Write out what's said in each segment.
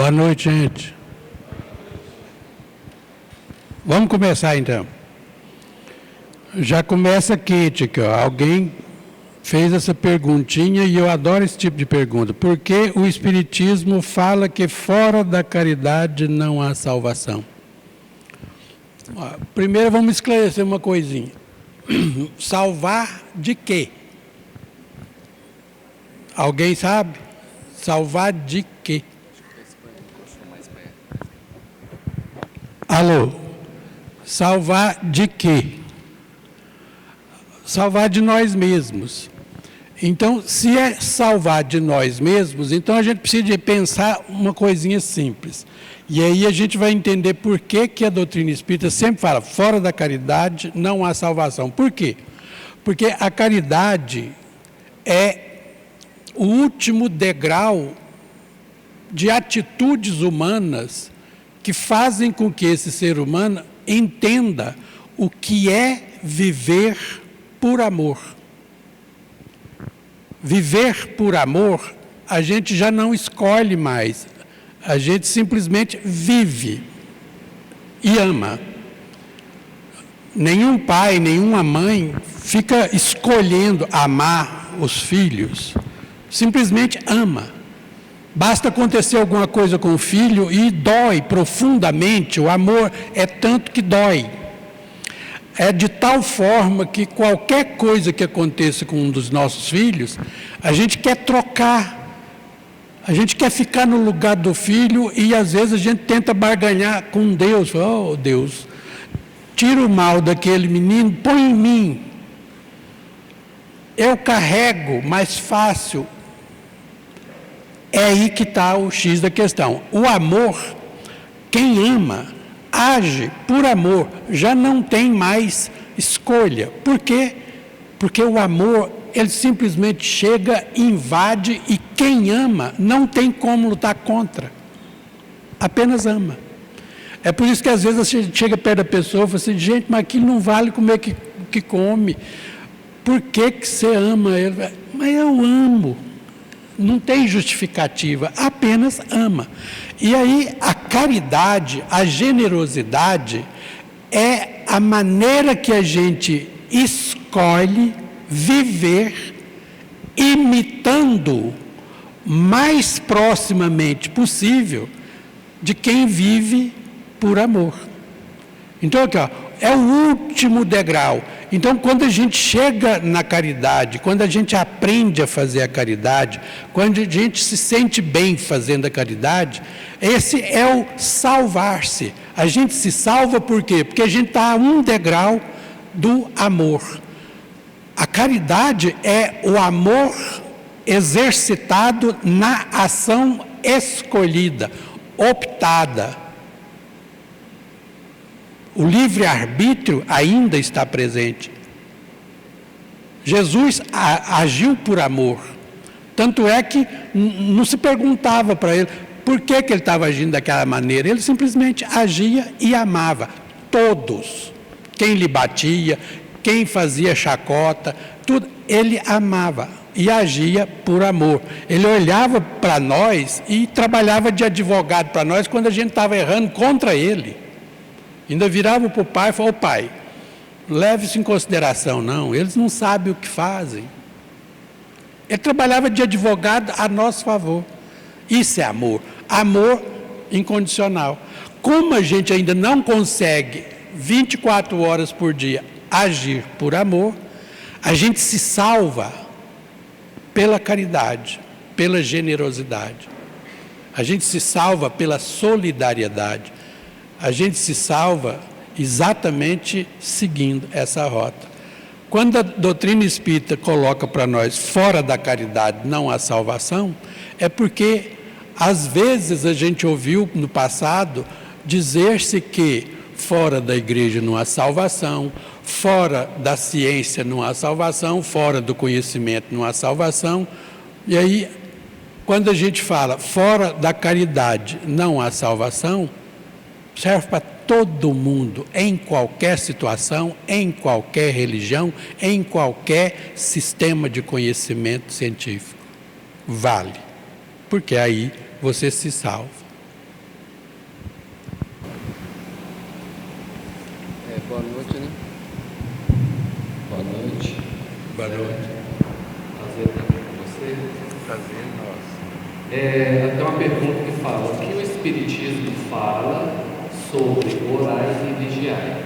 Boa noite, gente. Vamos começar, então. Já começa quente aqui, ó. Alguém fez essa perguntinha e eu adoro esse tipo de pergunta. Por que o Espiritismo fala que fora da caridade não há salvação? Ó, primeiro vamos esclarecer uma coisinha. Salvar de quê? Alguém sabe? Salvar de quê? Alô? Salvar de quê? Salvar de nós mesmos. Então, se é salvar de nós mesmos, então a gente precisa de pensar uma coisinha simples. E aí a gente vai entender por que a doutrina espírita sempre fala, fora da caridade não há salvação. Por quê? Porque a caridade é o último degrau de atitudes humanas que fazem com que esse ser humano entenda o que é viver por amor. Viver por amor, a gente já não escolhe mais, a gente simplesmente vive e ama. Nenhum pai, nenhuma mãe fica escolhendo amar os filhos, simplesmente ama. Basta acontecer alguma coisa com o filho e dói profundamente, o amor é tanto que dói. É de tal forma que qualquer coisa que aconteça com um dos nossos filhos, a gente quer trocar, a gente quer ficar no lugar do filho e às vezes a gente tenta barganhar com Deus. Oh Deus, tira o mal daquele menino, põe em mim. Eu carrego mais fácil. É aí que está o X da questão. O amor, quem ama, age por amor, já não tem mais escolha. Por quê? Porque o amor, ele simplesmente chega, invade e quem ama não tem como lutar contra. Apenas ama. É por isso que às vezes você chega perto da pessoa e fala assim, gente, mas aquilo não vale comer que come. Por que você ama ele? Mas eu amo. Não tem justificativa, apenas ama. E aí a caridade, a generosidade é a maneira que a gente escolhe viver imitando mais proximamente possível de quem vive por amor. Então aqui, ó, é o último degrau. Então, quando a gente chega na caridade, quando a gente aprende a fazer a caridade, quando a gente se sente bem fazendo a caridade, esse é o salvar-se. A gente se salva por quê? Porque a gente está a um degrau do amor. A caridade é o amor exercitado na ação escolhida, optada. O livre-arbítrio ainda está presente. Jesus agiu por amor. Tanto é que não se perguntava para ele por que ele estava agindo daquela maneira. Ele simplesmente agia e amava todos. Quem lhe batia, quem fazia chacota, tudo, ele amava e agia por amor. Ele olhava para nós e trabalhava de advogado para nós quando a gente estava errando contra ele. Ainda virava para o pai e falava, pai, leve isso em consideração. Não, eles não sabem o que fazem. Ele trabalhava de advogado a nosso favor. Isso é amor. Amor incondicional. Como a gente ainda não consegue 24 horas por dia agir por amor, a gente se salva pela caridade, pela generosidade. A gente se salva pela solidariedade. A gente se salva exatamente seguindo essa rota. Quando a doutrina espírita coloca para nós fora da caridade não há salvação, é porque às vezes a gente ouviu no passado dizer-se que fora da igreja não há salvação, fora da ciência não há salvação, fora do conhecimento não há salvação. E aí, quando a gente fala fora da caridade não há salvação, serve para todo mundo, em qualquer situação, em qualquer religião, em qualquer sistema de conhecimento científico. Vale, porque aí você se salva. Boa noite, né? Boa noite. Boa noite. Prazer estar aqui com você. Prazer, nosso. Tem uma pergunta que fala: o que o Espiritismo fala sobre orar e vigiar?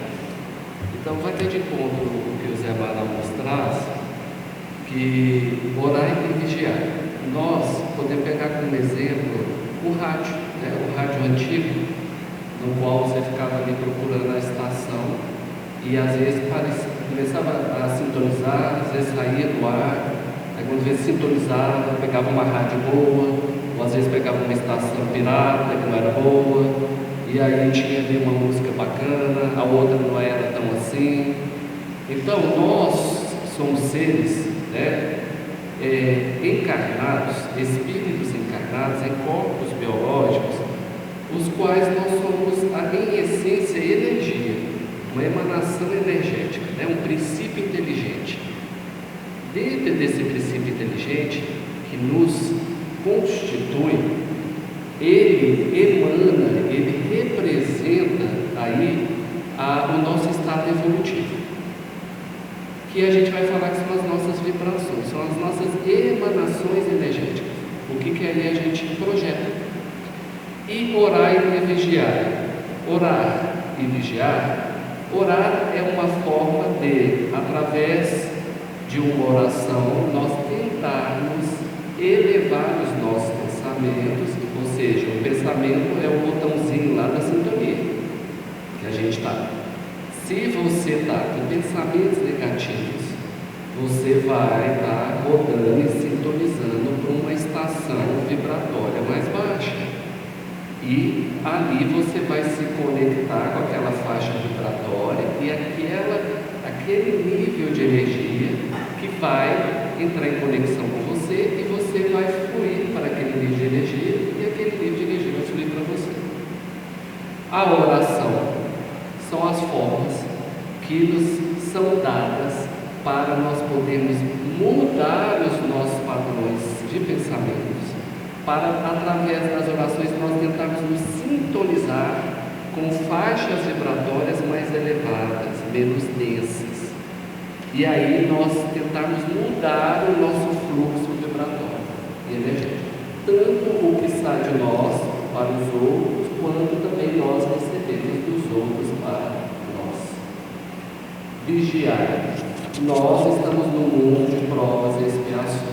Então, vai ter de encontro o que o Zé Manaus traz, que orar e vigiar. Nós podemos pegar como exemplo o rádio, né? O rádio antigo, no qual você ficava ali procurando a estação e às vezes começava a sintonizar, às vezes saía do ar, aí quando vezes sintonizava, pegava uma rádio boa, ou às vezes pegava uma estação pirata que não era boa, e aí tinha ali uma música bacana, a outra não era tão assim. Então nós somos seres, né, encarnados, espíritos encarnados em corpos biológicos, os quais nós somos, em essência, energia, uma emanação energética, né? Um princípio inteligente. Dentro desse princípio inteligente que nos constitui, ele emana, ele representa aí o nosso estado evolutivo, que a gente vai falar que são as nossas vibrações, são as nossas emanações energéticas, o que aí a gente projeta. E orar e vigiar. Orar e vigiar. Orar é uma forma de, através de uma oração, nós tentarmos elevar os nossos pensamentos, ou seja, o pensamento é o botãozinho lá da sintonia que a gente está. Se você está com pensamentos negativos, você vai estar rodando e sintonizando para uma estação vibratória mais baixa. E ali você vai se conectar com aquela faixa vibratória e aquele nível de energia que vai entrar em conexão com você e você vai fluir para aquele nível de energia e aquele nível de energia vai fluir para você. A oração são as formas que nos são dadas para nós podermos mudar os nossos padrões de pensamentos, para, através das orações, nós tentarmos nos sintonizar com faixas vibratórias mais elevadas, menos densas. E aí nós tentarmos mudar o nosso fluxo vibratório e energético, tanto o que sai de nós para os outros, quanto também nós recebemos dos outros para nós. Vigiar. Nós estamos no mundo de provas e expiações.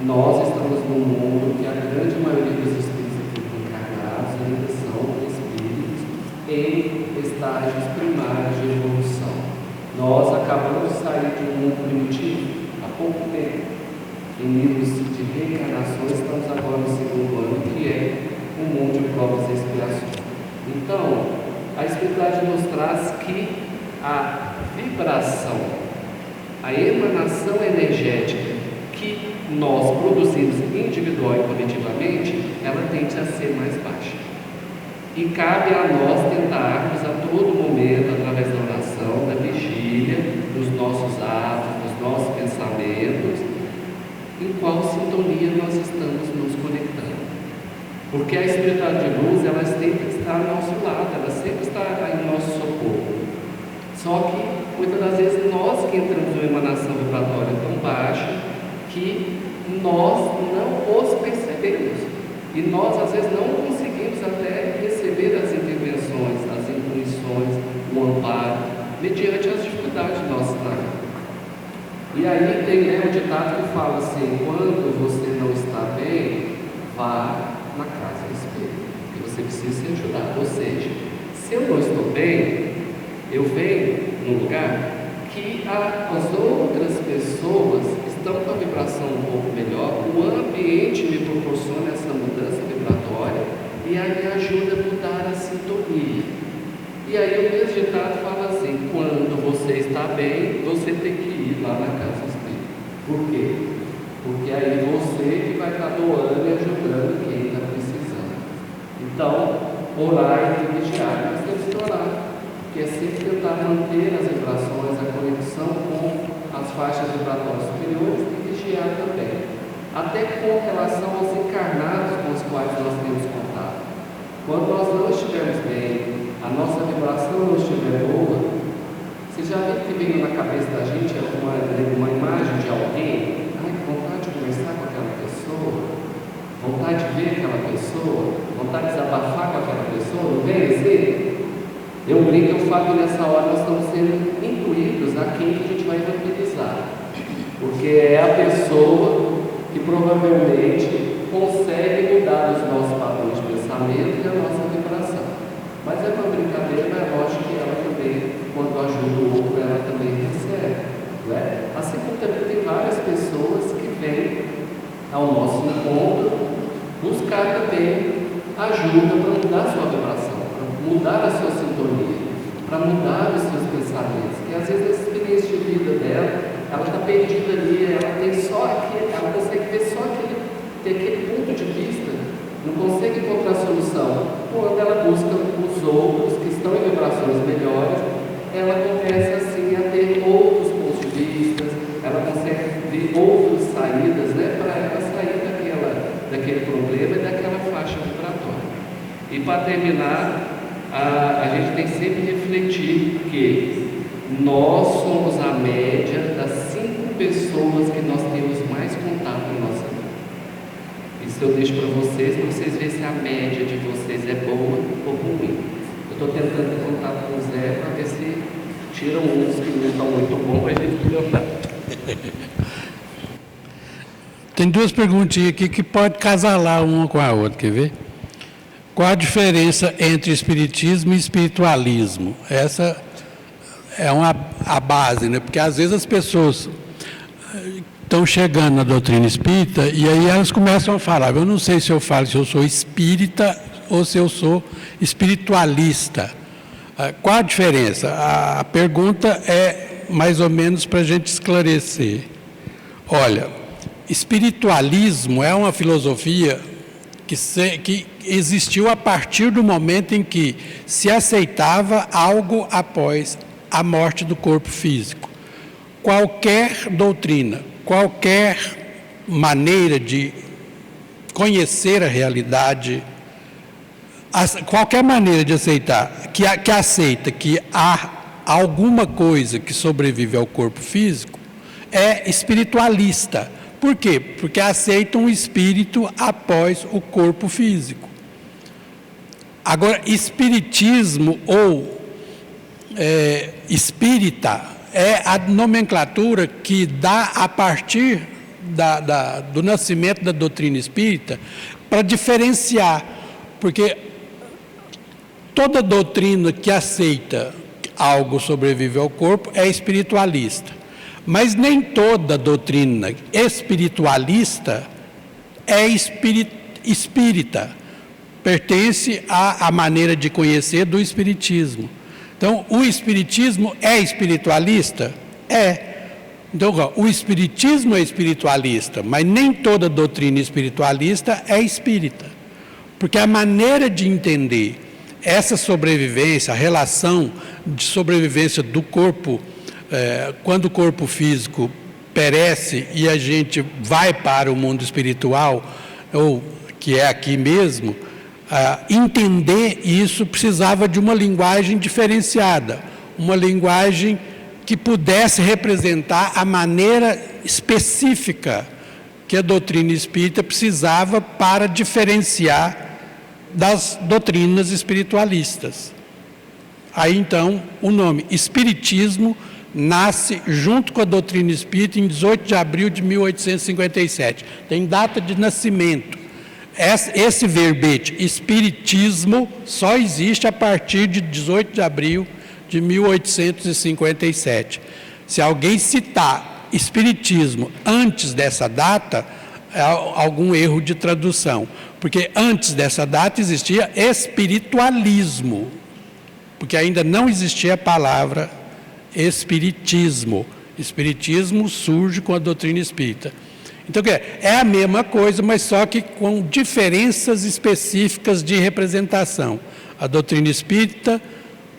Nós estamos num mundo que a grande maioria dos espíritos aqui encarnados ainda são espíritos em estágios primários de evolução. Nós acabamos de sair de um mundo primitivo há pouco tempo. Em níveis de reencarnações, estamos agora no segundo ano, que é o mundo de provas e expiações. Então, a espiritualidade nos traz que a vibração, a emanação energética que nós produzimos individual e coletivamente, ela tende a ser mais baixa. E cabe a nós tentarmos a todo momento, através da oração, da vigília, dos nossos atos, dos nossos pensamentos, em qual sintonia nós estamos nos conectando. Porque a espiritualidade de luz, ela sempre está ao nosso lado, ela sempre está em nosso socorro. Só que, muitas das vezes, nós que entramos numa emanação vibratória tão baixa, que nós não os percebemos e nós às vezes não conseguimos até receber as intervenções, as intuições, o amparo, mediante as dificuldades nossas na vida. E aí tem um ditado que fala assim: quando você não está bem, vá na casa do espírito, que você precisa ser ajudado. Ou seja, se eu não estou bem, eu venho num lugar que as outras pessoas estão com a vibração um pouco melhor, o ambiente me proporciona essa mudança vibratória e aí me ajuda a mudar a sintonia. E aí o mesmo ditado fala assim: quando você está bem, você tem que ir lá na casa espírita. Por quê? Porque aí você que vai estar doando e ajudando quem está precisando. Então, orar e vigiar, nós temos que orar, que é sempre tentar manter as vibrações, a conexão com as faixas vibratórias superiores e vigiar também, até com relação aos encarnados com os quais nós temos contato. Quando nós não estivermos bem, a nossa vibração não estiver boa, Você já viu que vem na cabeça da gente uma imagem de alguém? Ai, que vontade de conversar com aquela pessoa, vontade de ver aquela pessoa, vontade de desabafar com aquela pessoa, não vem assim? Eu brinco, eu falo que nessa hora nós estamos sendo incluídos a quem que a gente vai evangelizar, porque é a pessoa que provavelmente consegue mudar os nossos padrões de pensamento e a nossa vibração. Mas é uma brincadeira, mas é lógico que ela também, quando ajuda o outro, ela também recebe. Né? Assim como também tem várias pessoas que vêm ao nosso encontro buscar também ajuda para mudar a sua vibração, para mudar a sua sintonia, para mudar os seus pensamentos, que às vezes a experiência de vida dela, ela está perdida ali, ela tem só aquele, ela consegue ver só aquele ponto de vista, não consegue encontrar solução. Quando ela busca os outros que estão em vibrações melhores, ela começa assim a ter outros pontos de vista, ela consegue ver outras saídas, né, para ela sair daquele problema e daquela faixa vibratória. E para terminar, a gente tem que sempre refletir que nós somos a média das 5 pessoas que nós temos mais contato na nossa vida. Isso eu deixo para vocês verem se a média de vocês é boa ou ruim. Eu estou tentando ter contato com o Zé para ver se tiram uns que não estão muito bons para a gente melhorar. Tem 2 perguntinhas aqui que pode casalar uma com a outra, quer ver? Qual a diferença entre espiritismo e espiritualismo? Essa é a base, né? Porque às vezes as pessoas estão chegando na doutrina espírita e aí elas começam a falar, eu não sei se eu falo se eu sou espírita ou se eu sou espiritualista. Qual a diferença? A pergunta é mais ou menos para a gente esclarecer. Olha, espiritualismo é uma filosofia que existiu a partir do momento em que se aceitava algo após a morte do corpo físico. Qualquer doutrina, qualquer maneira de conhecer a realidade, qualquer maneira de aceitar, que aceita que há alguma coisa que sobrevive ao corpo físico, é espiritualista. Por quê? Porque aceita um espírito após o corpo físico. Agora, espiritismo ou espírita é a nomenclatura que dá a partir do nascimento da doutrina espírita para diferenciar, porque toda doutrina que aceita algo sobrevive ao corpo é espiritualista. Mas nem toda doutrina espiritualista é espírita, pertence à maneira de conhecer do espiritismo. Então, o espiritismo é espiritualista? É. Então, o espiritismo é espiritualista, mas nem toda doutrina espiritualista é espírita. Porque a maneira de entender essa sobrevivência, a relação de sobrevivência do corpo, quando o corpo físico perece e a gente vai para o mundo espiritual, ou que é aqui mesmo, entender isso precisava de uma linguagem diferenciada, uma linguagem que pudesse representar a maneira específica que a doutrina espírita precisava para diferenciar das doutrinas espiritualistas. Aí então o nome espiritismo nasce junto com a doutrina espírita em 18 de abril de 1857. Tem data de nascimento. Esse verbete, espiritismo, só existe a partir de 18 de abril de 1857. Se alguém citar espiritismo antes dessa data, é algum erro de tradução. Porque antes dessa data existia espiritualismo, porque ainda não existia a palavra espiritismo. Espiritismo surge com a doutrina espírita. Então, é a mesma coisa, mas só que com diferenças específicas de representação. A doutrina espírita,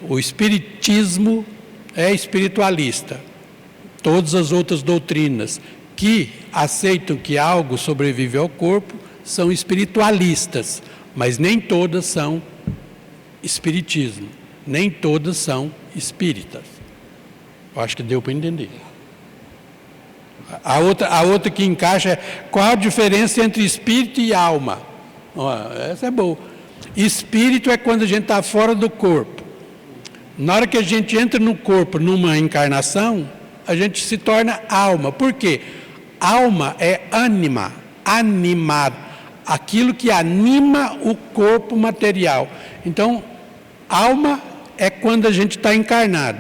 o espiritismo é espiritualista. Todas as outras doutrinas que aceitam que algo sobrevive ao corpo são espiritualistas, mas nem todas são espiritismo, nem todas são espíritas. Eu acho que deu para entender. A outra que encaixa é qual a diferença entre espírito e alma. Ó, essa é boa. Espírito é quando a gente está fora do corpo. Na hora que a gente entra no corpo, numa encarnação, a gente se torna alma. Por quê? Alma é ânima, animado, aquilo que anima o corpo material. Então, alma é quando a gente está encarnado.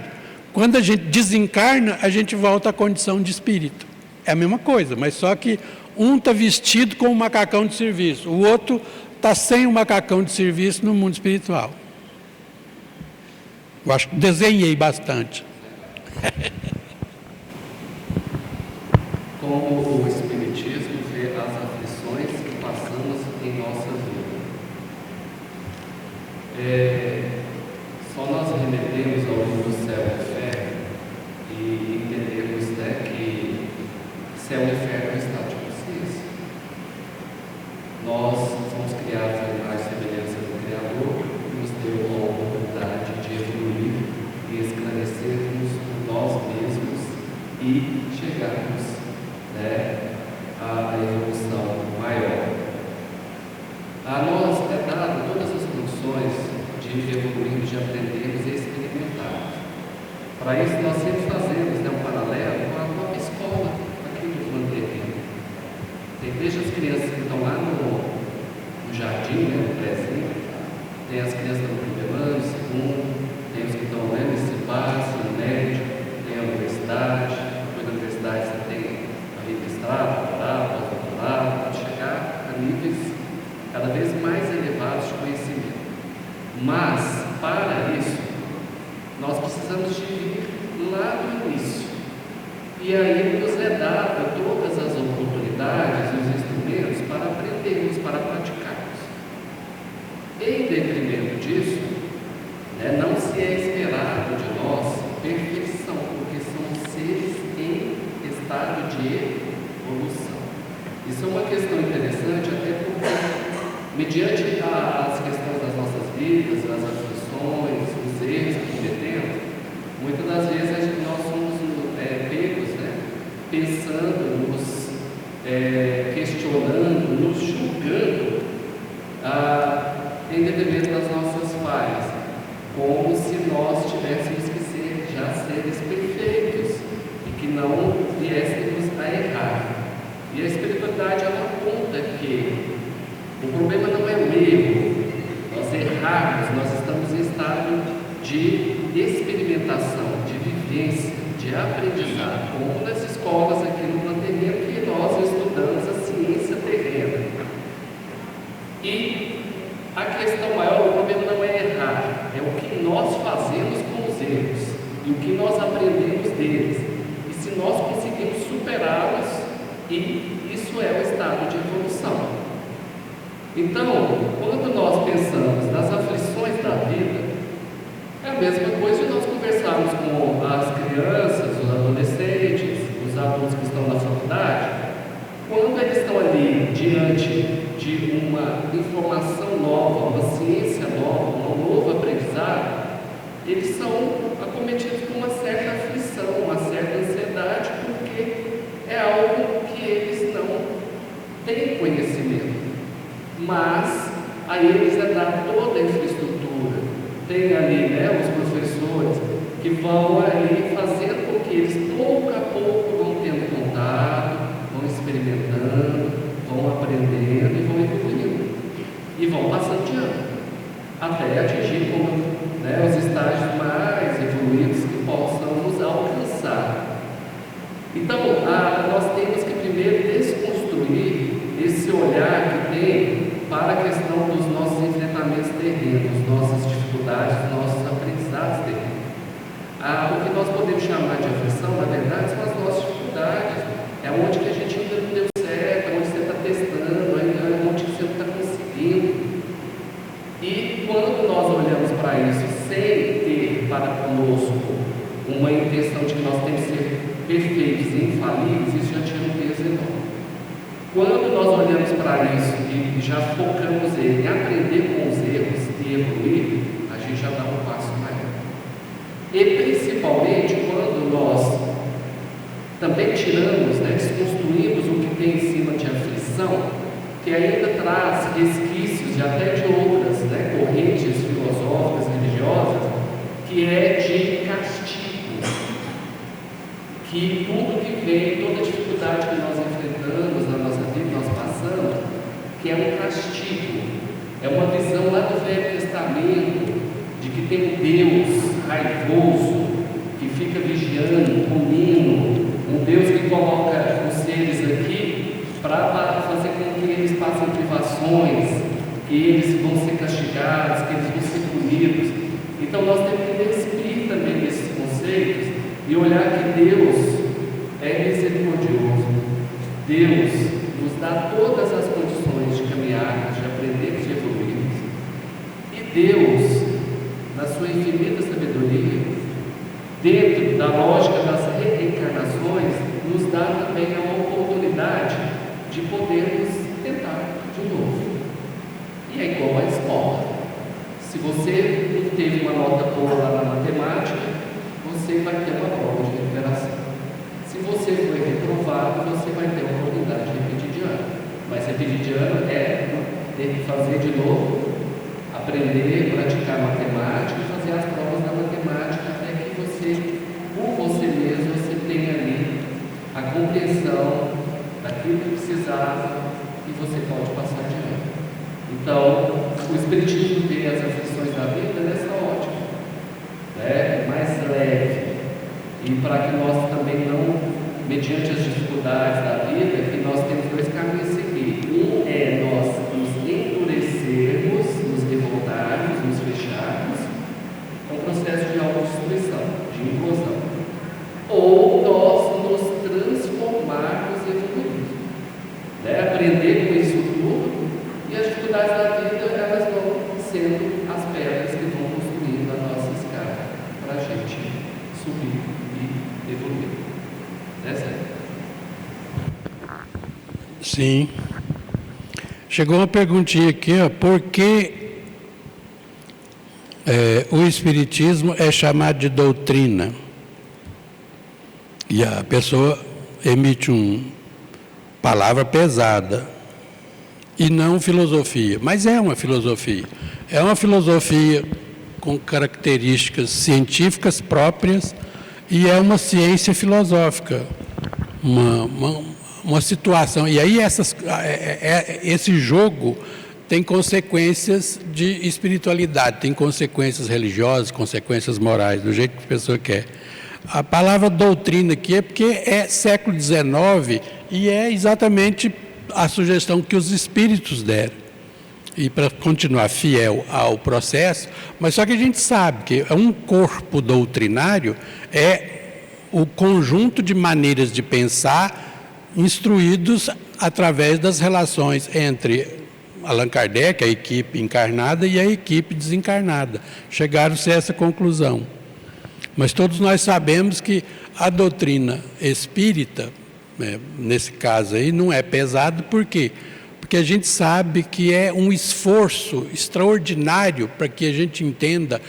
Quando a gente desencarna, a gente volta à condição de espírito. É a mesma coisa, mas só que um está vestido com um macacão de serviço, o outro está sem o macacão de serviço no mundo espiritual. Eu acho que desenhei bastante. Como o Espiritismo vê as aflições que passamos em nossa vida. Só nós remetemos ao livro Céu e Inferno e entendemos, né, que céu e inferno é um estado de consciência. Nós fomos criados à imagem e semelhança do Criador, que nos deu a oportunidade de evoluir e esclarecermos nós mesmos e chegarmos, né, à evolução maior. A nós é dado todas as condições de evoluirmos, de aprendermos e experimentarmos. Para isso, nós sempre fazemos, né, um paralelo com a própria escola aqui do plano terreno. Tem desde as crianças que estão lá no jardim, né, no prézinho, tem as crianças do primeiro ano, segundo, tem os que estão, né, nesse passo, no médio, tem a universidade, depois da universidade você tem a mestrado, doutorado, pós-doutorado, para chegar a níveis cada vez mais elevados de conhecimento. Mas, para isso, nós precisamos de ir lá no início. E aí nos é dado todas as oportunidades, os instrumentos para aprendermos, para praticarmos. Em detrimento disso, né, não se é esperado de nós perfeição, porque somos seres em estado de evolução. Isso é uma questão interessante, até porque, mediante as questões das nossas vidas, as aflições, os erros que cometemos, muitas das vezes nós somos pegos, né, pensando, nos questionando, nos julgando em detrimento das nossas falhas, como se nós tivéssemos que ser já seres perfeitos e que não viéssemos a errar. E a espiritualidade ela aponta que o problema não é o erro, nós errarmos, nós estamos em estado de experimentação, de vivência, de aprendizado, como nas escolas aqui no plano terreno que nós estudamos a ciência terrena. E a questão maior, o problema não é errar, é o que nós fazemos com os erros e o que nós aprendemos deles. E se nós conseguimos superá-los, e isso é o estado de evolução. Então, quando nós pensamos nas aflições da vida, é a mesma coisa de nós conversarmos com as crianças, os adolescentes, os adultos que estão na faculdade, quando eles estão ali diante de uma informação nova, uma ciência nova, um novo aprendizado, eles são acometidos por uma certa aflição, uma certa ansiedade, porque é algo que eles não têm conhecimento. Mas a eles é dada toda a infraestrutura. Tem ali, né, os professores que vão ali fazendo com que eles pouco a pouco vão tendo contato, vão experimentando, vão aprendendo e vão evoluindo. E vão passando de ano, até atingir os estágios mais evoluídos que possamos alcançar. Então, nós temos que primeiro desconstruir esse olhar que tem para a questão dos nossos enfrentamentos terrenos, nossas dificuldades, nossos aprendizados terrenos. O que nós podemos chamar de aflição, na verdade, são as nossas dificuldades. É onde que a gente ainda não deu certo, é onde você está testando, é onde você não está conseguindo. E quando nós olhamos para isso sem ter para conosco uma intenção de que nós temos que ser perfeitos e infalíveis, isso já tira um peso enorme. Quando nós olhamos para isso e já focamos em aprender com os erros e evoluir, a gente já dá um passo maior. E principalmente quando nós também tiramos, né, desconstruímos o que tem em cima de aflição, que ainda traz resquícios de até de outras, né, correntes filosóficas, religiosas, que é de castigo, que tudo que vem, toda dificuldade que nós enfrentamos na nossa vida, nós passamos, que é um castigo, é uma visão lá do Velho Testamento, de que tem um Deus raivoso, que fica vigiando, punindo, um Deus que coloca os seres aqui para fazer com que eles passem privações, que eles vão ser castigados, que eles vão ser punidos. Então nós temos que despir também desses conceitos e olhar que Deus é misericordioso. Deus nos dá todas as condições de caminhar, de aprender, de evoluir. E Deus, na sua infinita sabedoria, dentro da lógica das reencarnações, nos dá também a oportunidade de podermos tentar de novo. E é igual à escola. Se você não teve uma nota boa lá na matemática, você vai ter uma prova de recuperação. Se você foi reprovado, você vai ter a oportunidade de repetir de ano. Mas repetir de ano é ter que fazer de novo, aprender, praticar matemática e fazer as provas da matemática até que você, por você mesmo, você tenha ali a compreensão daquilo que precisava e você pode passar de ano. Então, o Espiritismo vê as aflições da vida nessa ótica, né? Mais leve, e para que nós também não, mediante as dificuldades da vida, que nós temos dois caminhos a seguir. Um é nós nos endurecermos, nos revoltarmos, nos fecharmos, é um processo de autodestruição, de implosão. Ou nós nos transformarmos e evoluirmos, né? Aprender com isso tudo, e as dificuldades da vida, elas vão sendo as pedras que vão construindo a nossa escada para a gente subir e evoluir. Né, Sérgio? Sim. Chegou uma perguntinha aqui, ó, por que o Espiritismo é chamado de doutrina? E a pessoa emite uma palavra pesada, e não filosofia. Mas é uma filosofia. É uma filosofia com características científicas próprias e é uma ciência filosófica. Uma situação. E aí esse jogo tem consequências de espiritualidade, tem consequências religiosas, consequências morais, do jeito que a pessoa quer. A palavra doutrina aqui é porque é século XIX e é exatamente a sugestão que os espíritos deram. E para continuar fiel ao processo, mas só que a gente sabe que um corpo doutrinário é o conjunto de maneiras de pensar instruídos através das relações entre Allan Kardec, a equipe encarnada, e a equipe desencarnada. Chegaram-se a essa conclusão. Mas todos nós sabemos que a doutrina espírita, nesse caso aí, não é pesado, por quê? Porque a gente sabe que é um esforço extraordinário para que a gente entenda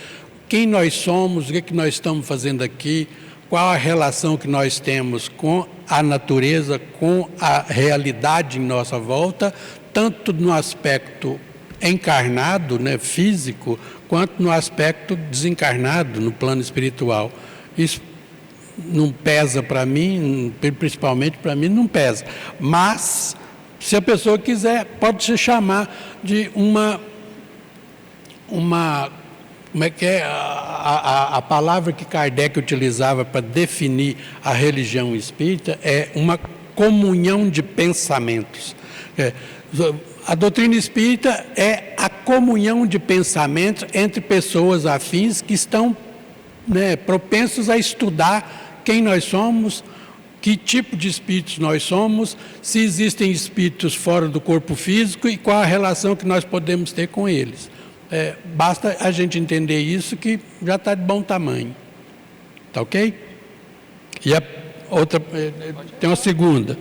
quem nós somos, o que nós estamos fazendo aqui, qual a relação que nós temos com a natureza, com a realidade em nossa volta, tanto no aspecto encarnado, né, físico, quanto no aspecto desencarnado, no plano espiritual. Isso não pesa para mim, principalmente para mim não pesa, mas se a pessoa quiser, pode se chamar de uma como é que é a palavra que Kardec utilizava para definir a religião espírita é uma comunhão de pensamentos. A doutrina espírita é a comunhão de pensamentos entre pessoas afins que estão, né, propensos a estudar quem nós somos, que tipo de espíritos nós somos, se existem espíritos fora do corpo físico e qual a relação que nós podemos ter com eles. Basta a gente entender isso que já está de bom tamanho. Tá ok? E a outra, tem uma segunda.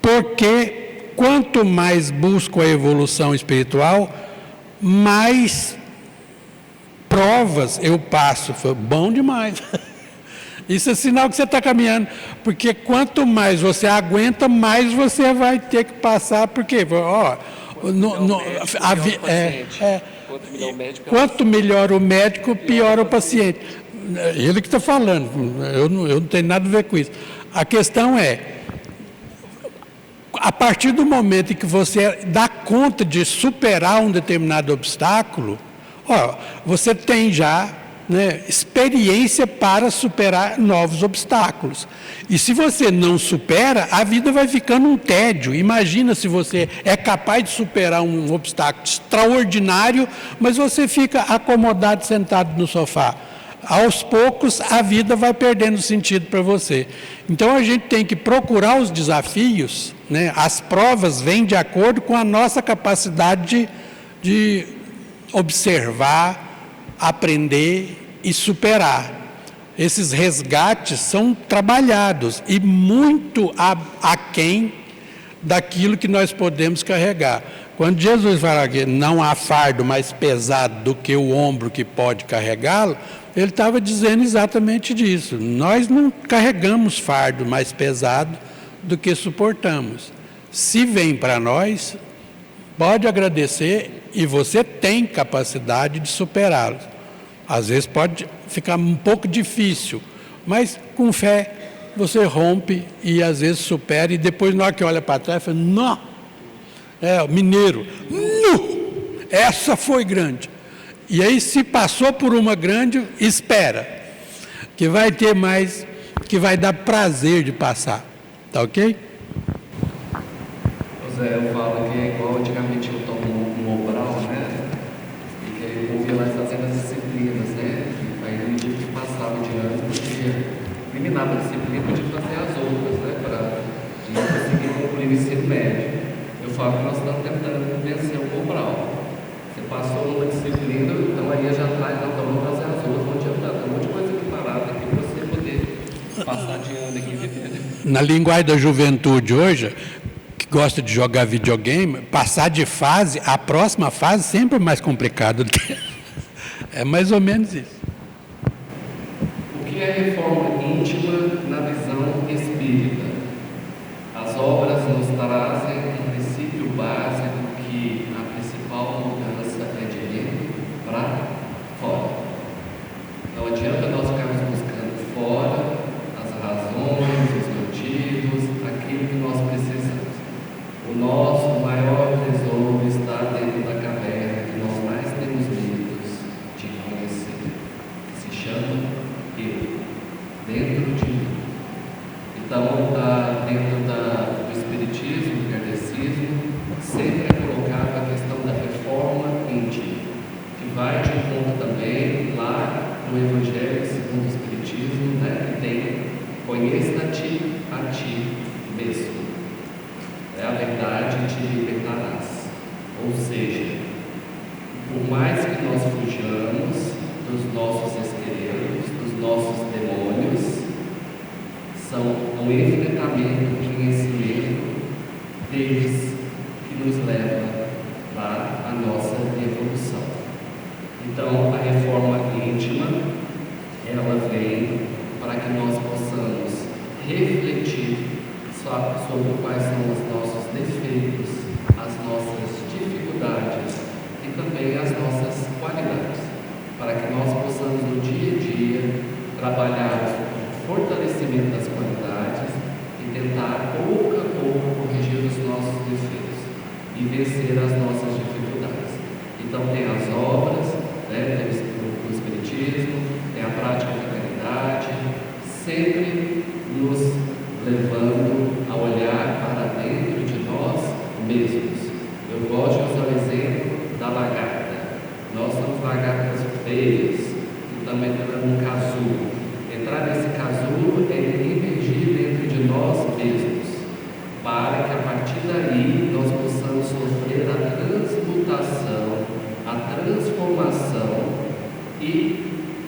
Porque quanto mais busco a evolução espiritual, mais provas eu passo. Foi bom demais. Isso é sinal que você está caminhando, porque quanto mais você aguenta, mais você vai ter que passar, porque, ó, quanto melhor o médico, pior o paciente. Ele que está falando, eu não tenho nada a ver com isso. A questão é, a partir do momento em que você dá conta de superar um determinado obstáculo, ó, você tem já, né, experiência para superar novos obstáculos. E se você não supera, a vida vai ficando um tédio. Imagina se você é capaz de superar um obstáculo extraordinário, mas você fica acomodado, sentado no sofá. Aos poucos, a vida vai perdendo sentido para você. Então, a gente tem que procurar os desafios, né? As provas vêm de acordo com a nossa capacidade de observar, aprender e superar. Esses resgates são trabalhados e muito aquém daquilo que nós podemos carregar. Quando Jesus fala que não há fardo mais pesado do que o ombro que pode carregá-lo, ele estava dizendo exatamente disso. Nós não carregamos fardo mais pesado do que suportamos. Se vem para nós, pode agradecer e você tem capacidade de superá-los. Às vezes pode ficar um pouco difícil, mas com fé você rompe e às vezes supera e depois na hora que olha para trás, fala, não, mineiro, não, essa foi grande. E aí se passou por uma grande, espera, que vai ter mais, que vai dar prazer de passar, tá ok? José, eu falo que é igual antigamente eu tomo um Mobral, né? E que eu ouvia lá fazendo as disciplinas, né? Aí no dia que passava de ano, podia eliminava a disciplina, podia fazer as outras, né? Para conseguir concluir o ensino médio. Eu falo que nós estamos tentando vencer o Mobral. Você passou uma disciplina, então aí já traz, não, então vamos fazer as outras, não adianta, tem um monte de coisa preparada aqui para você poder passar de ano aqui. Na linguagem da juventude hoje, que gosta de jogar videogame, passar de fase, a próxima fase sempre é mais complicada. É mais ou menos isso. O que é reforma íntima na visão espírita? As obras nos trazem um princípio básico que a principal mudança é de dentro para fora. Não adianta nós ficarmos buscando fora as razões, os motivos, aquilo que nós precisamos. O nosso maior tesouro está dentro da caverna que nós mais temos medo de conhecer, que se chama eu, dentro de mim. Então, dentro do Espiritismo, do Kardecismo, sempre é colocada a questão da reforma íntima, que vai de encontro também lá no Evangelho segundo o Espiritismo, né, que tem conheça-te a ti mesmo. É a verdade te libertarás. Ou seja, por mais que nós fujamos dos nossos esqueletos, dos nossos demônios, são um enfrentamento, um conhecimento deles que nos leva lá à nossa evolução. Então, a reforma íntima, ela vem para que nós possamos refletir sobre quais são os nossos defeitos, as nossas dificuldades e também as nossas qualidades, para que nós possamos no dia a dia trabalhar o fortalecimento das qualidades e tentar pouco a pouco corrigir os nossos defeitos e vencer as nossas dificuldades. Então tem as obras, né, tem o Espiritismo, tem a prática da caridade, sempre nos levando a olhar para dentro de nós mesmos. Eu gosto de usar o exemplo da lagarta. Nós somos lagartas feias, que também estamos num casulo. Entrar nesse casulo é emergir dentro de nós mesmos, para que a partir daí nós possamos sofrer a transmutação, a transformação e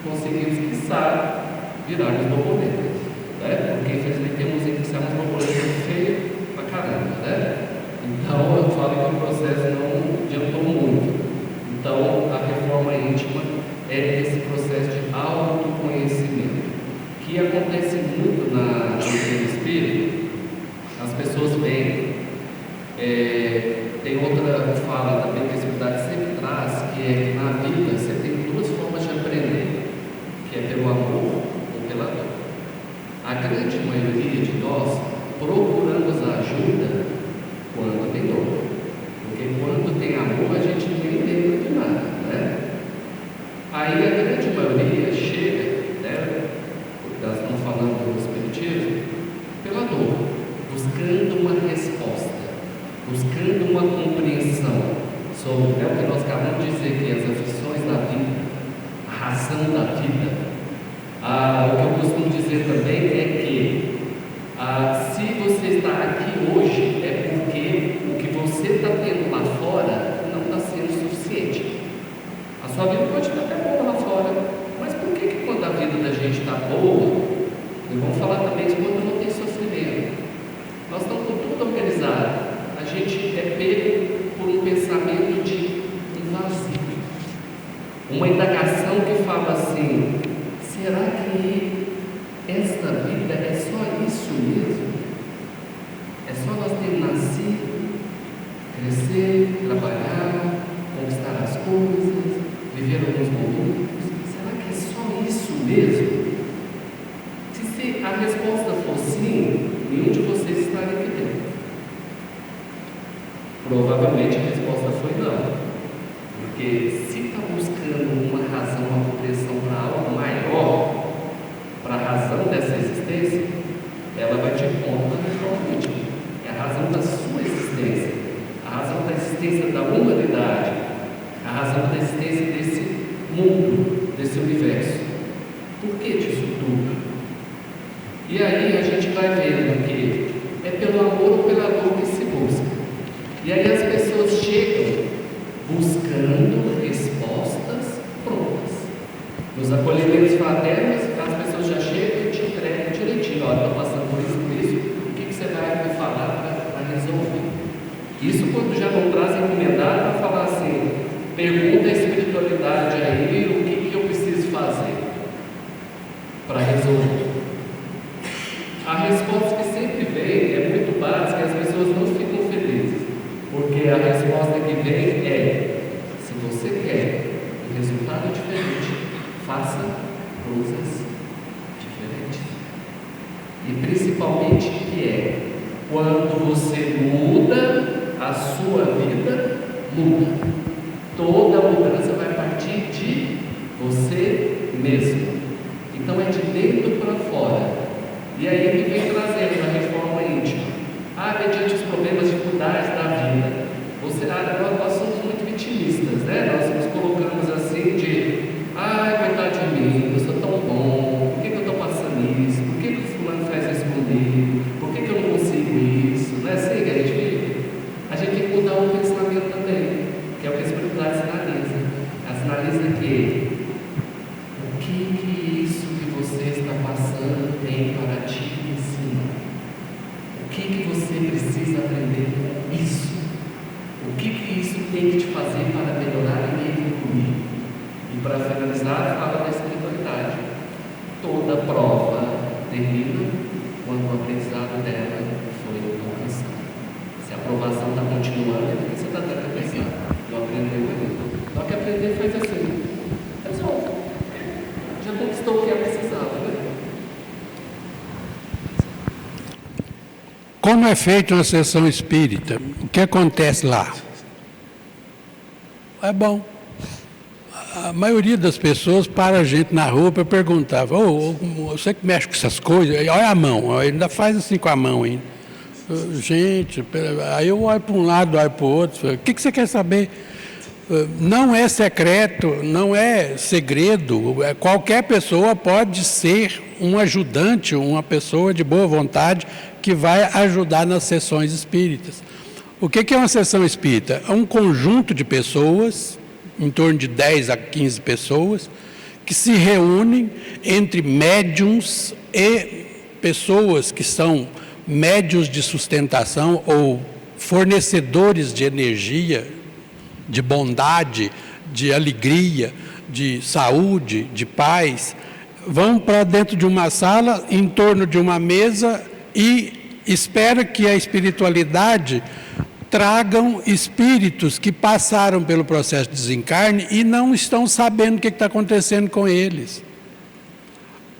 conseguirmos, quiçá, virarmos borboletas. Né? Porque infelizmente temos iniciamos uma borboleta feia pra caramba, né? Então eu falo que o processo não adiantou muito. Então a reforma íntima é esse processo de autoconhecimento, que acontece muito na doutrina espírita, as pessoas veem, tem outra fala também que a espiritualidade sempre traz, que é que na vida você tem duas formas de aprender, que é pelo amor ou pela dor. A grande maioria de nós procuramos ajuda quando tem dor, porque quando tem amor a gente nem lembra de nada, né? Aí a grande maioria chega, né? Porque nós estamos falando do espiritismo, pela dor, buscando uma resposta, buscando uma compreensão sobre o que nós acabamos de dizer, que as aflições da vida, a razão da vida. O que eu costumo dizer também é que se você está aqui hoje é porque o que você está tendo lá fora não está sendo suficiente. A sua vida pode estar até boa lá fora, mas por que quando a vida da gente está boa, e vamos falar também de quando não tem sofrimento, nós estamos com tudo organizado, a gente é pego por um pensamento de um vazio, uma indagação que fala assim: será que esta vida é só isso mesmo? É só nós termos nascido, crescer, trabalhar, conquistar as coisas, viver alguns momentos? Será que é só isso mesmo? Se a resposta for sim, nenhum de vocês estaria aqui dentro. Provavelmente a resposta foi não. Porque se está buscando uma razão, uma compreensão para algo maior, para a razão dessa existência, ela vai te contar naturalmente. É a razão da sua existência, a razão da existência da humanidade, a razão da existência desse mundo, desse universo. Por que disso tudo? E aí a gente vai vendo que é pelo amor ou pela dor que se busca. E aí as pessoas chegam buscando respostas prontas. Nos acolhimentos fraternos, as pessoas já chegam e te entregam direitinho: olha, estou passando por isso, o que você vai me falar para resolver? Isso quando já não traz encomendado para falar assim: pergunta a espiritualidade aí o que eu preciso fazer para resolver. A resposta que sempre vem é muito básica e as pessoas não ficam felizes, porque a resposta que vem é: se você quer um resultado diferente, faça coisas diferentes. E principalmente que é quando você muda, a sua vida muda. Toda mudança vai partir de você mesmo. Então é de dentro para fora. E aí ele vem trazendo a reforma íntima. Mediante os problemas, dificuldades da vida, nós somos muito vitimistas, né? Nós nos colocamos assim de: coitado de mim, eu sou tão bom, por que eu estou passando isso? Por que o fulano faz isso comigo? Por que eu não consigo isso? Não é assim que a gente vive? A gente tem que mudar o pensamento também, que é o que a espiritualidade sinaliza. Ela sinaliza que o que isso que você está passando tem para te ensinar? O que você precisa aprender com isso? O que isso tem que te fazer para melhorar e evoluir? E para finalizar, fala da espiritualidade. Toda prova termina quando o aprendizado dela foi alcançado. Se a aprovação está continuando, é porque você está dando a pensar. Não aprendeu ainda. Só que aprender faz assim: resolve. Já conquistou o que ela precisava, né? Como é feita uma sessão espírita? O que acontece lá? É bom. A maioria das pessoas para a gente na rua para perguntar: você que mexe com essas coisas, olha a mão, ainda faz assim com a mão ainda. Gente, aí eu olho para um lado, olho para o outro: o que você quer saber? Não é secreto, não é segredo. Qualquer pessoa pode ser um ajudante, uma pessoa de boa vontade que vai ajudar nas sessões espíritas. O que é uma sessão espírita? É um conjunto de pessoas, em torno de 10 a 15 pessoas, que se reúnem entre médiums e pessoas que são médios de sustentação ou fornecedores de energia, de bondade, de alegria, de saúde, de paz, vão para dentro de uma sala, em torno de uma mesa, e espera que a espiritualidade tragam espíritos que passaram pelo processo de desencarne e não estão sabendo o que está acontecendo com eles.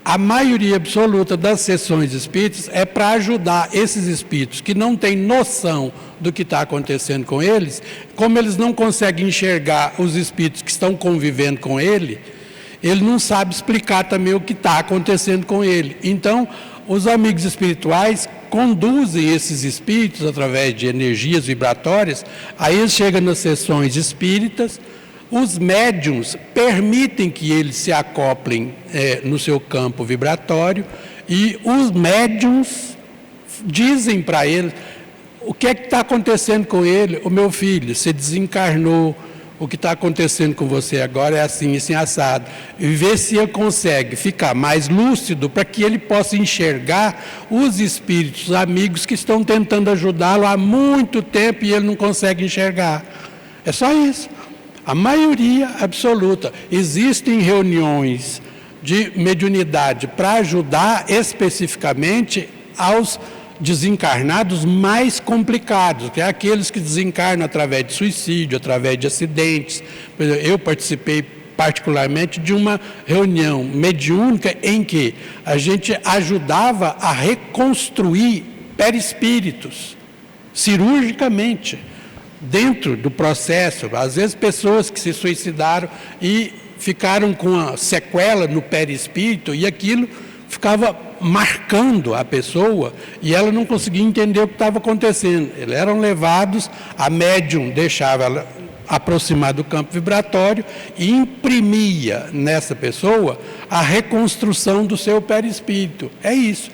A maioria absoluta das sessões espíritas é para ajudar esses espíritos que não têm noção do que está acontecendo com eles, como eles não conseguem enxergar os espíritos que estão convivendo com ele não sabe explicar também o que está acontecendo com ele. Então, os amigos espirituais conduzem esses espíritos através de energias vibratórias, aí eles chegam nas sessões espíritas, os médiuns permitem que eles se acoplem no seu campo vibratório e os médiuns dizem para eles o que é que está acontecendo com ele. O meu filho, você desencarnou, o que está acontecendo com você agora é assim, assim, assado. E ver se ele consegue ficar mais lúcido para que ele possa enxergar os espíritos amigos que estão tentando ajudá-lo há muito tempo e ele não consegue enxergar. É só isso. A maioria absoluta. Existem reuniões de mediunidade para ajudar especificamente aos desencarnados mais complicados, que é aqueles que desencarnam através de suicídio, através de acidentes. Eu participei particularmente de uma reunião mediúnica em que a gente ajudava a reconstruir perispíritos cirurgicamente dentro do processo. Às vezes pessoas que se suicidaram e ficaram com a sequela no perispírito e aquilo ficava marcando a pessoa e ela não conseguia entender o que estava acontecendo. Eles eram levados, a médium deixava ela aproximar do campo vibratório e imprimia nessa pessoa a reconstrução do seu perispírito. É isso.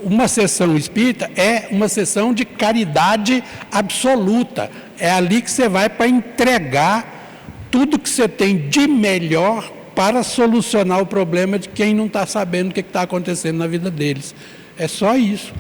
Uma sessão espírita é uma sessão de caridade absoluta. É ali que você vai para entregar tudo que você tem de melhor para solucionar o problema de quem não está sabendo o que está acontecendo na vida deles. É só isso.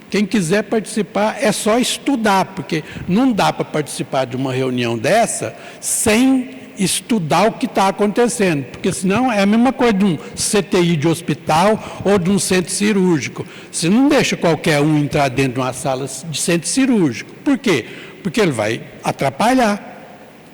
Quem quiser participar é só estudar, porque não dá para participar de uma reunião dessa sem estudar o que está acontecendo, porque senão é a mesma coisa de um CTI de hospital ou de um centro cirúrgico. Você não deixa qualquer um entrar dentro de uma sala de centro cirúrgico. Por quê? Porque ele vai atrapalhar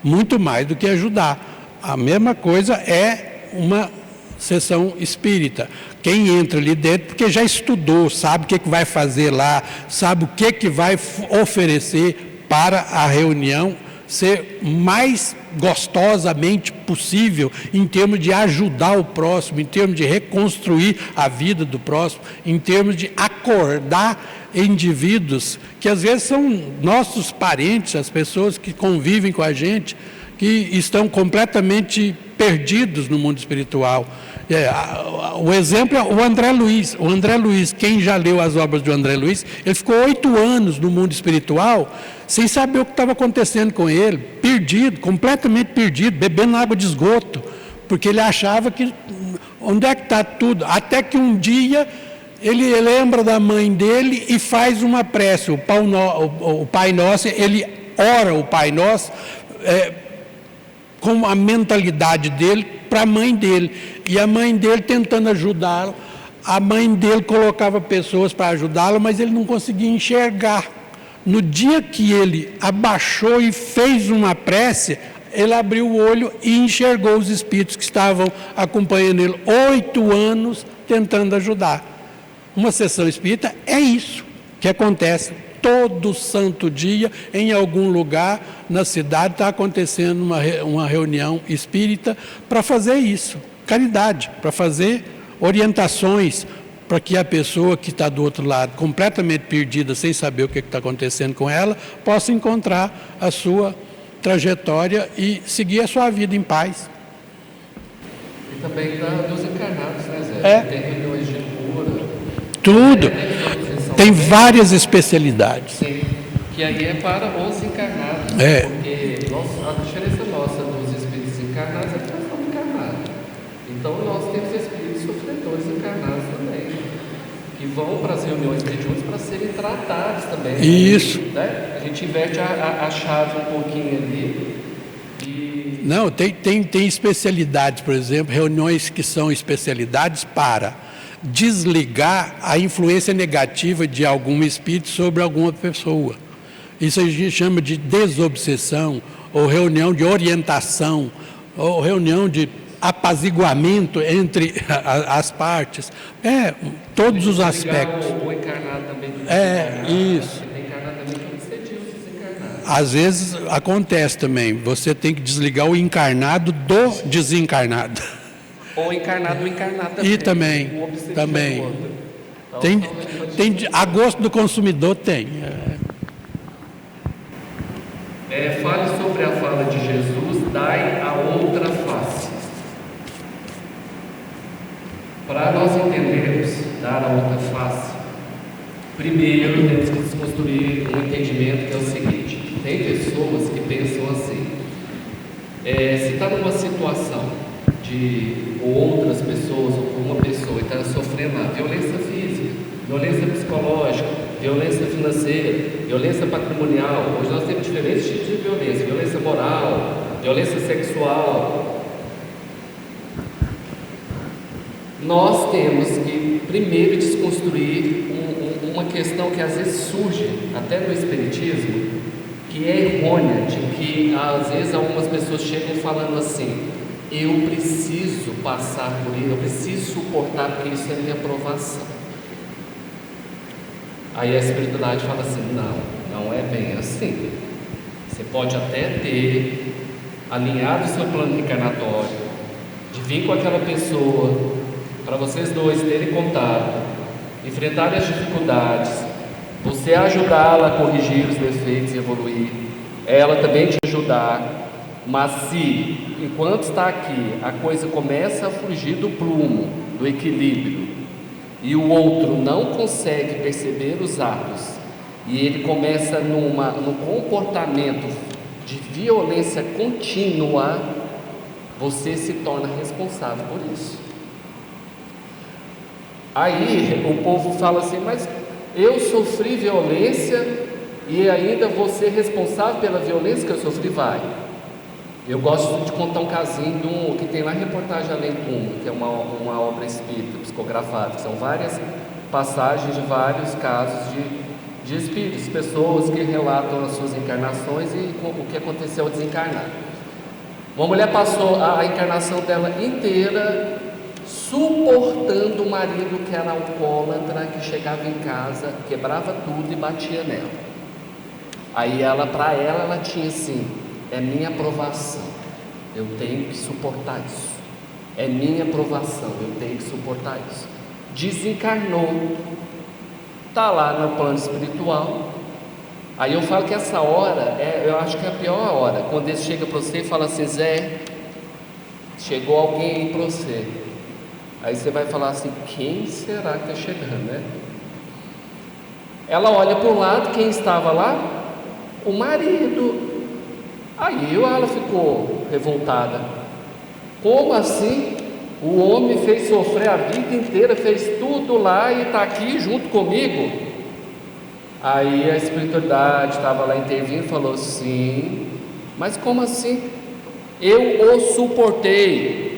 muito mais do que ajudar. A mesma coisa é uma sessão espírita. Quem entra ali dentro, porque já estudou, sabe o que vai fazer lá, sabe o que vai oferecer para a reunião ser mais gostosamente possível em termos de ajudar o próximo, em termos de reconstruir a vida do próximo, em termos de acordar indivíduos que às vezes são nossos parentes, as pessoas que convivem com a gente, que estão completamente perdidos no mundo espiritual. O exemplo é o André Luiz. O André Luiz, quem já leu as obras do André Luiz, ele ficou 8 anos no mundo espiritual sem saber o que estava acontecendo com ele, perdido, completamente perdido, bebendo água de esgoto, porque ele achava que onde é que está tudo? Até que um dia ele lembra da mãe dele e faz uma prece, o Pai Nosso, ele ora o Pai Nosso, com a mentalidade dele para a mãe dele, e a mãe dele tentando ajudá-lo, a mãe dele colocava pessoas para ajudá-lo, mas ele não conseguia enxergar. No dia que ele abaixou e fez uma prece, ele abriu o olho e enxergou os espíritos que estavam acompanhando ele 8 anos tentando ajudar. Uma sessão espírita é isso que acontece. Todo santo dia, em algum lugar na cidade, está acontecendo uma reunião espírita para fazer isso, caridade, para fazer orientações, para que a pessoa que está do outro lado, completamente perdida, sem saber o que está acontecendo com ela, possa encontrar a sua trajetória e seguir a sua vida em paz. E também dos encarnados, né, Zé? Tem reuniões de cura. Tudo. Tem várias especialidades. Sim, que aí é para os encarnados. Porque a diferença nossa dos espíritos encarnados é que nós estamos encarnados. Então nós temos espíritos sofredores encarnados também, que vão para as reuniões mediúnicas para serem tratados também. Isso. Né? A gente inverte a chave um pouquinho ali. Não, tem especialidades, por exemplo, reuniões que são especialidades para desligar a influência negativa de algum espírito sobre alguma pessoa. Isso a gente chama de desobsessão, ou reunião de orientação, ou reunião de apaziguamento entre as partes. Todos os aspectos. O encarnado também do desencarnado. Isso. Tem encarnado também que excediu os desencarnados. Às vezes acontece também, você tem que desligar o encarnado do desencarnado. Ou encarnado do encarnado também. E também, O obsediou também. o outro. Então, Tem a gosto do consumidor, tem. Fale sobre a fala de Jesus, dai a outra face. Para nós entendermos dar a outra face, primeiro temos que desconstruir um entendimento que é o seguinte: tem pessoas que pensam assim, se está numa situação de outras pessoas, ou uma pessoa está sofrendo violência física, violência psicológica, violência financeira, violência patrimonial. Hoje nós temos diferentes tipos de violência: violência moral, violência sexual. Nós temos que primeiro desconstruir uma questão que às vezes surge até no espiritismo, que é errônea, de que às vezes algumas pessoas chegam falando assim: eu preciso passar por isso, eu preciso suportar, porque isso é minha provação. Aí a espiritualidade fala assim: não é bem assim. Você pode até ter alinhado o seu plano encarnatório, de vir com aquela pessoa, para vocês dois terem contato, enfrentarem as dificuldades, você ajudá-la a corrigir os defeitos e evoluir, ela também te ajudar. Mas se, enquanto está aqui, a coisa começa a fugir do prumo, do equilíbrio, e o outro não consegue perceber os atos, e ele começa num comportamento de violência contínua, você se torna responsável por isso. Aí o povo fala assim: mas eu sofri violência e ainda vou ser responsável pela violência que eu sofri? Vai. Eu gosto de contar um casinho que tem lá em Reportagem Além Túmulo, que é uma obra espírita psicografada, que são várias passagens de vários casos de espíritos, pessoas que relatam as suas encarnações e o que aconteceu ao desencarnar. Uma mulher passou a encarnação dela inteira suportando o marido que era alcoólatra, que chegava em casa, quebrava tudo e batia nela. Aí para ela tinha assim: é minha aprovação, eu tenho que suportar isso. É minha aprovação, eu tenho que suportar isso. Desencarnou, está lá no plano espiritual. Aí eu falo que essa hora, eu acho que é a pior hora, quando ele chega para você e fala assim: Zé, chegou alguém aí para você. Aí você vai falar assim: quem será que está chegando, né? Ela olha para o lado, quem estava lá? O marido. Aí ela ficou revoltada: como assim? O homem fez sofrer a vida inteira, fez tudo lá e está aqui junto comigo? Aí a espiritualidade estava lá intervindo e falou: sim, mas como assim? Eu o suportei.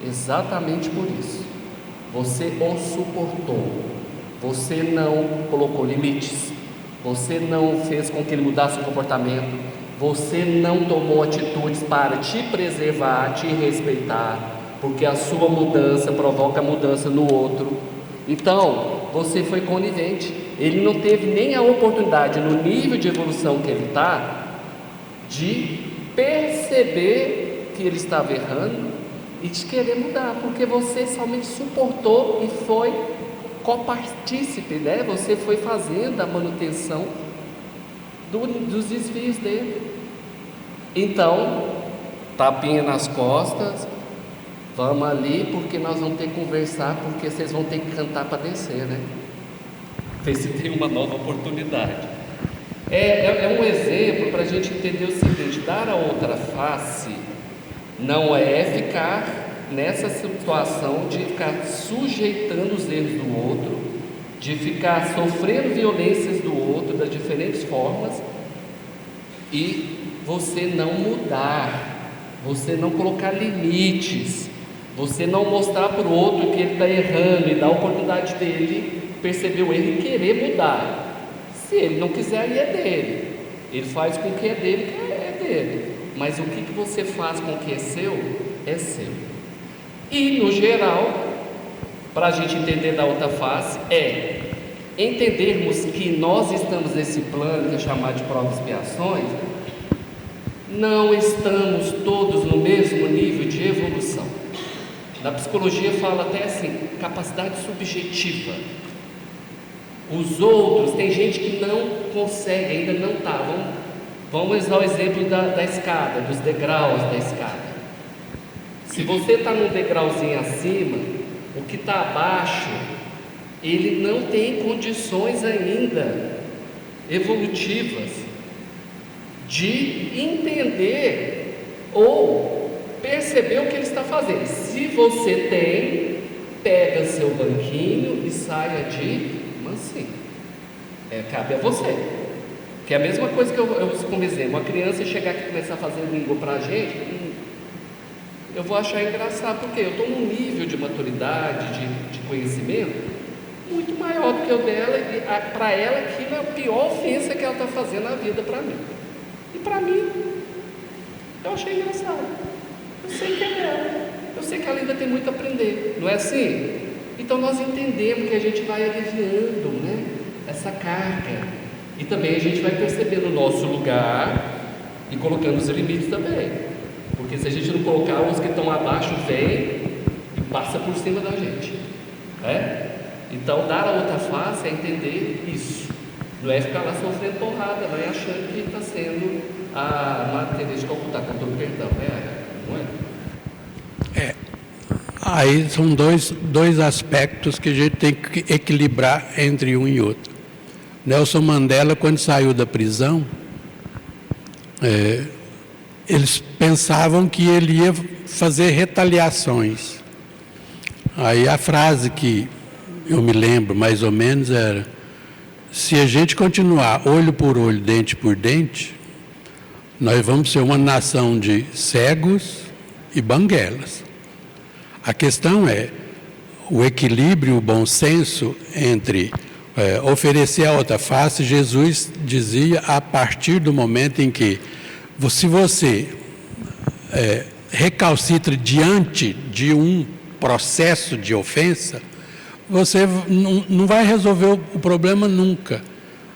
Exatamente por isso. Você o suportou. Você não colocou limites. Você não fez com que ele mudasse o comportamento. Você não tomou atitudes para te preservar, te respeitar, porque a sua mudança provoca mudança no outro. Então, você foi conivente. Ele não teve nem a oportunidade, no nível de evolução que ele está, de perceber que ele estava errando e de querer mudar, porque você somente suportou e foi copartícipe, né? Você foi fazendo a manutenção dos desvios dele. Então, tapinha nas costas, vamos ali, porque nós vamos ter que conversar, porque vocês vão ter que cantar para descer, né? Ver se tem uma nova oportunidade. É um exemplo para a gente entender o seguinte: dar a outra face não é ficar nessa situação de ficar sujeitando os erros do outro, de ficar sofrendo violências do outro das diferentes formas e você não mudar, você não colocar limites, você não mostrar para o outro que ele está errando e dar a oportunidade dele perceber o erro e querer mudar. Se ele não quiser, aí é dele. Ele faz com o que é dele, que é dele. Mas o que você faz com o que é seu, é seu. E, no geral, para a gente entender da outra face, é entendermos que nós estamos nesse plano que é chamado de provas e expiações, não estamos todos no mesmo nível de evolução. Na psicologia fala até assim, capacidade subjetiva. Os outros, tem gente que não consegue, ainda não está. Vamos dar o exemplo da escada, dos degraus da escada. Se você está num degrauzinho acima, o que está abaixo, ele não tem condições ainda evolutivas de entender ou perceber o que ele está fazendo. Se você tem, pega seu banquinho e saia de mansinho. Cabe a você. Que é a mesma coisa que eu uso como exemplo. Uma criança chegar aqui e começar a fazer língua para a gente, eu vou achar engraçado, porque eu estou num nível de maturidade, de conhecimento muito maior do que o dela, e para ela aquilo é a pior ofensa que ela está fazendo na vida para mim. E para mim, eu achei engraçado. Eu sei que é dela, eu sei que ela ainda tem muito a aprender, não é assim? Então nós entendemos que a gente vai aliviando, né, essa carga, e também a gente vai percebendo o nosso lugar e colocando os limites também, porque se a gente não colocar, os que estão abaixo vêm e passa por cima da gente, né? Então dar a outra face é entender isso, não é ficar lá sofrendo porrada, não é achando que está sendo a materialista ocultar, com todo perdão, não é? Aí são dois aspectos que a gente tem que equilibrar entre um e outro. Nelson Mandela, quando saiu da prisão, eles pensavam que ele ia fazer retaliações. Aí a frase que eu me lembro mais ou menos era: se a gente continuar olho por olho, dente por dente, nós vamos ser uma nação de cegos e banguelas. A questão é o equilíbrio, o bom senso entre oferecer a outra face. Jesus dizia, a partir do momento em que, se você recalcitra diante de um processo de ofensa, você não vai resolver o problema nunca.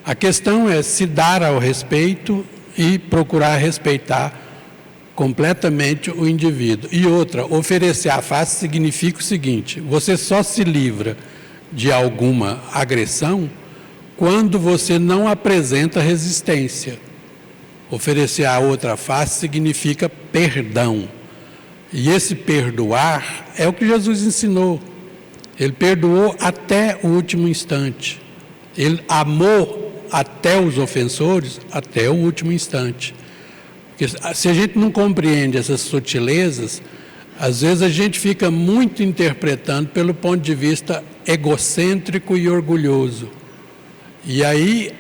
A questão é se dar ao respeito e procurar respeitar completamente o indivíduo. E outra, oferecer a face significa o seguinte: você só se livra de alguma agressão quando você não apresenta resistência. Oferecer a outra face significa perdão. E esse perdoar é o que Jesus ensinou. Ele perdoou até o último instante. Ele amou até os ofensores até o último instante. Porque se a gente não compreende essas sutilezas, às vezes a gente fica muito interpretando pelo ponto de vista egocêntrico e orgulhoso. E aí,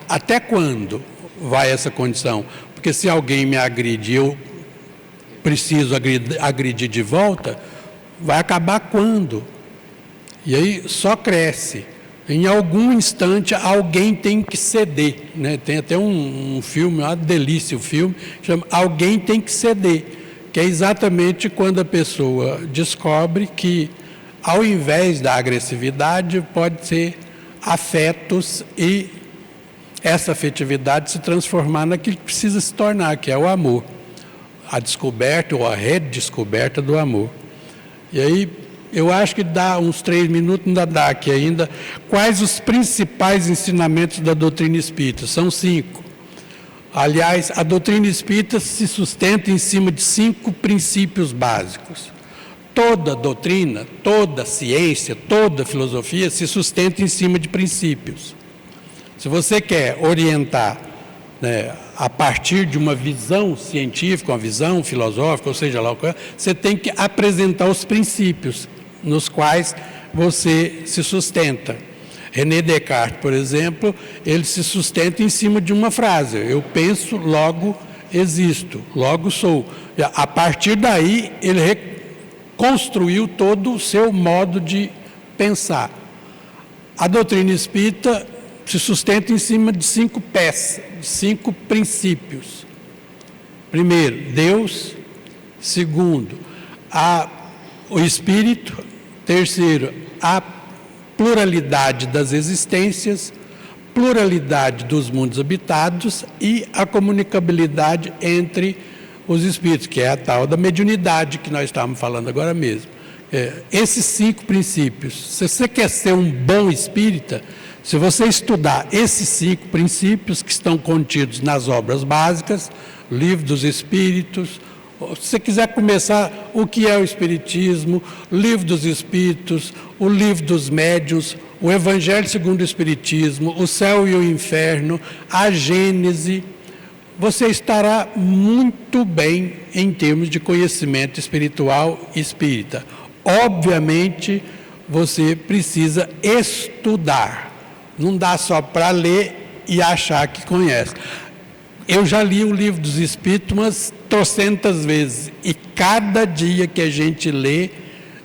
até quando vai essa condição? Porque se alguém me agride, eu preciso agredir de volta, vai acabar quando? E aí só cresce. Em algum instante alguém tem que ceder, né? Tem até um filme, uma delícia o filme, chama Alguém Tem que Ceder, que é exatamente quando a pessoa descobre que, ao invés da agressividade, pode ser afetos, e essa afetividade se transformar naquilo que precisa se tornar, que é o amor, a descoberta ou a redescoberta do amor. E aí, eu acho que dá uns 3 minutos, ainda dá aqui ainda. Quais os principais ensinamentos da doutrina espírita? São 5. Aliás, a doutrina espírita se sustenta em cima de 5 princípios básicos. Toda doutrina, toda ciência, toda filosofia se sustenta em cima de princípios. Se você quer orientar, né, a partir de uma visão científica, uma visão filosófica, ou seja lá o que é, você tem que apresentar os princípios nos quais você se sustenta. René Descartes, por exemplo, ele se sustenta em cima de uma frase: eu penso, logo existo, logo sou. A partir daí, ele reconstruiu todo o seu modo de pensar. A doutrina espírita se sustenta em cima de 5 peças, 5 princípios. Primeiro, Deus. Segundo, o Espírito. Terceiro, a pluralidade das existências, pluralidade dos mundos habitados e a comunicabilidade entre os espíritos, que é a tal da mediunidade que nós estávamos falando agora mesmo. Esses 5 princípios, se você quer ser um bom espírita, se você estudar esses 5 princípios que estão contidos nas obras básicas, Livro dos Espíritos, se você quiser começar o que é o Espiritismo, Livro dos Espíritos, o Livro dos Médiuns, o Evangelho segundo o Espiritismo, o Céu e o Inferno, a Gênese, você estará muito bem em termos de conhecimento espiritual espírita. Obviamente, você precisa estudar. Não dá só para ler e achar que conhece. Eu já li o Livro dos Espíritos umas trocentas vezes. E cada dia que a gente lê,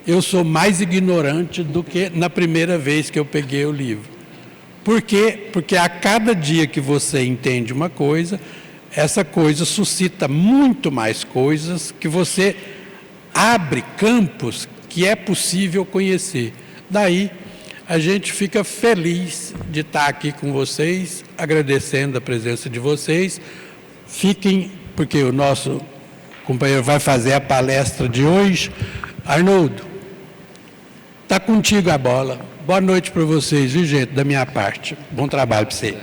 eu sou mais ignorante do que na primeira vez que eu peguei o livro. Por quê? Porque a cada dia que você entende uma coisa, essa coisa suscita muito mais coisas, que você abre campos que é possível conhecer. Daí, a gente fica feliz de estar aqui com vocês, agradecendo a presença de vocês. Fiquem, porque o nosso companheiro vai fazer a palestra de hoje. Arnoldo, está contigo a bola. Boa noite para vocês, viu, gente, da minha parte. Bom trabalho para você.